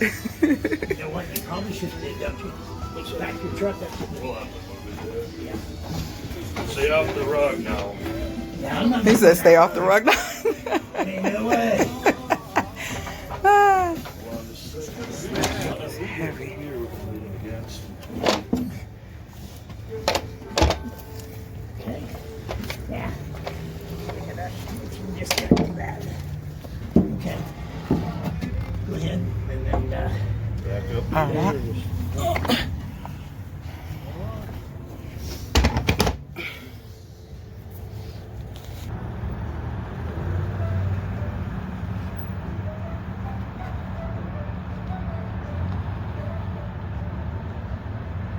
You know what? You probably should have did, don't you? Back your truck up to the Yeah. Stay off the rug now. yeah, He said, "Stay off the rug." Ain't no way. It's heavy. Okay. Yeah. Just gonna do that. Okay. Go ahead and then Back up. All right.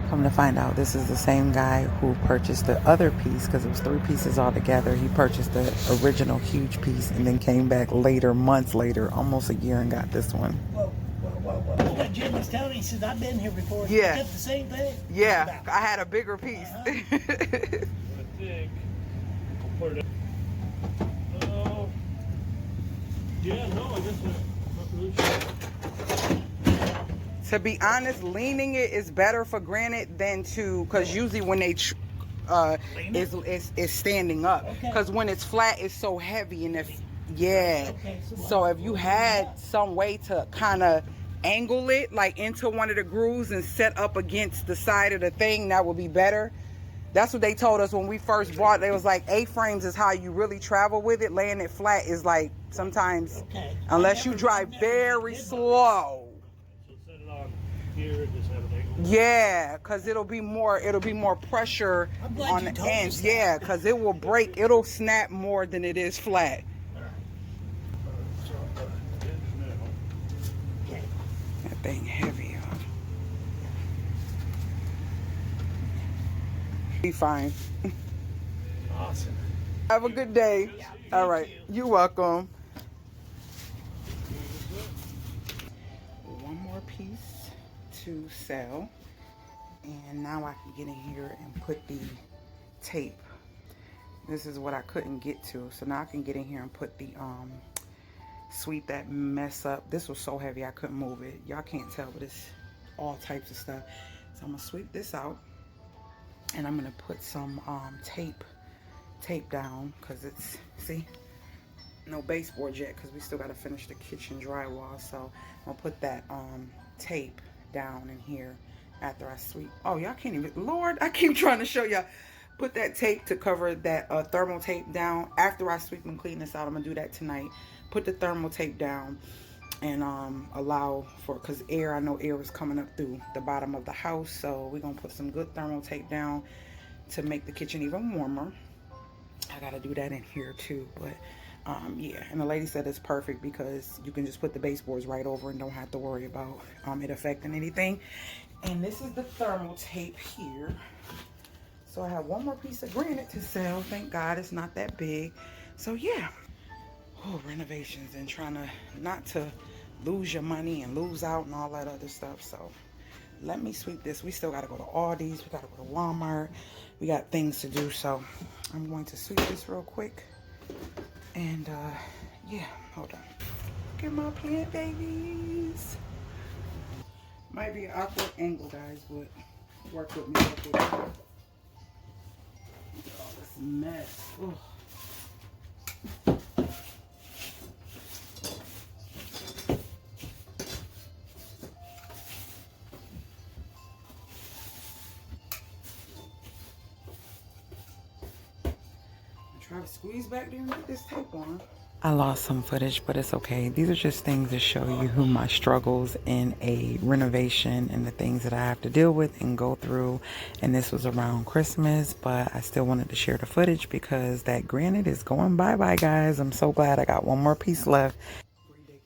Come to find out, this is the same guy who purchased the other piece, because it was 3 pieces all together. He purchased the original huge piece and then came back later, months later, almost a year, and got this one. whoa. What Jim was telling me, he says, I've been here before. Yeah. You kept the same thing? Yeah, I had a bigger piece. I think I'll put it. Oh. Yeah, no, I guess not really sure. To be honest, leaning it is better for granite than to, because usually when they is standing up, because when it's flat it's so heavy, and if so if you had some way to kind of angle it like into one of the grooves and set up against the side of the thing, that would be better. That's what they told us when we first bought it. It was like A-frames is how you really travel with it. Laying it flat is like sometimes, unless you drive very slow. Here, just have an angle. Yeah, because it'll be more pressure on the ends. Yeah, because it will break, it'll snap more than it is flat. That thing heavy, huh? Be fine. Awesome. Have a good day. All right, you're welcome. One more piece to sell, and now I can get in here and put the tape. This is what I couldn't get to, so now I can get in here and put the sweep that mess up. This was so heavy I couldn't move it. Y'all can't tell, but it's all types of stuff. So I'm gonna sweep this out, and I'm gonna put some tape down, because it's, see, no baseboard yet, because we still got to finish the kitchen drywall. So I'm gonna put that tape down in here after I sweep. Oh, y'all can't even, Lord, I keep trying to show y'all. Put that tape to cover that thermal tape down after I sweep and clean this out. I'm gonna do that tonight. Put the thermal tape down and allow for, because I know air is coming up through the bottom of the house, so we're gonna put some good thermal tape down to make the kitchen even warmer. I gotta do that in here too, but yeah, and the lady said it's perfect because you can just put the baseboards right over and don't have to worry about it affecting anything. And this is the thermal tape here. So I have one more piece of granite to sell. Thank God it's not that big. So yeah, oh, renovations and trying to not to lose your money and lose out and all that other stuff. So let me sweep this. We still gotta go to Aldi's, we gotta go to Walmart, we got things to do. So I'm going to sweep this real quick. And yeah, hold on. Look at my plant babies. Might be an awkward angle, guys, but work with me. Work with me. Look at all this mess. Ugh. Try to squeeze back there and get this tape on. I lost some footage, but it's okay. These are just things to show you who my struggles in a renovation and the things that I have to deal with and go through. And this was around Christmas, but I still wanted to share the footage because that granite is going bye-bye, guys. I'm so glad I got one more piece left. Ridiculous.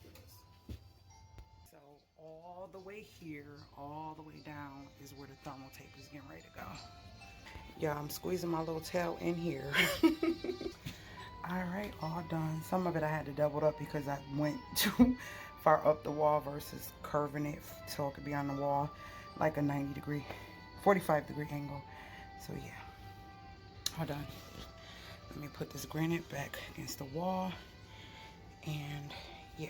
So all the way here, all the way down is where the thermal tape is getting ready to go. Yeah, I'm squeezing my little tail in here. All right, all done. Some of it I had to double up because I went too far up the wall versus curving it so it could be on the wall like a 90-degree, 45-degree angle. So yeah, all done. Let me put this granite back against the wall, and yeah.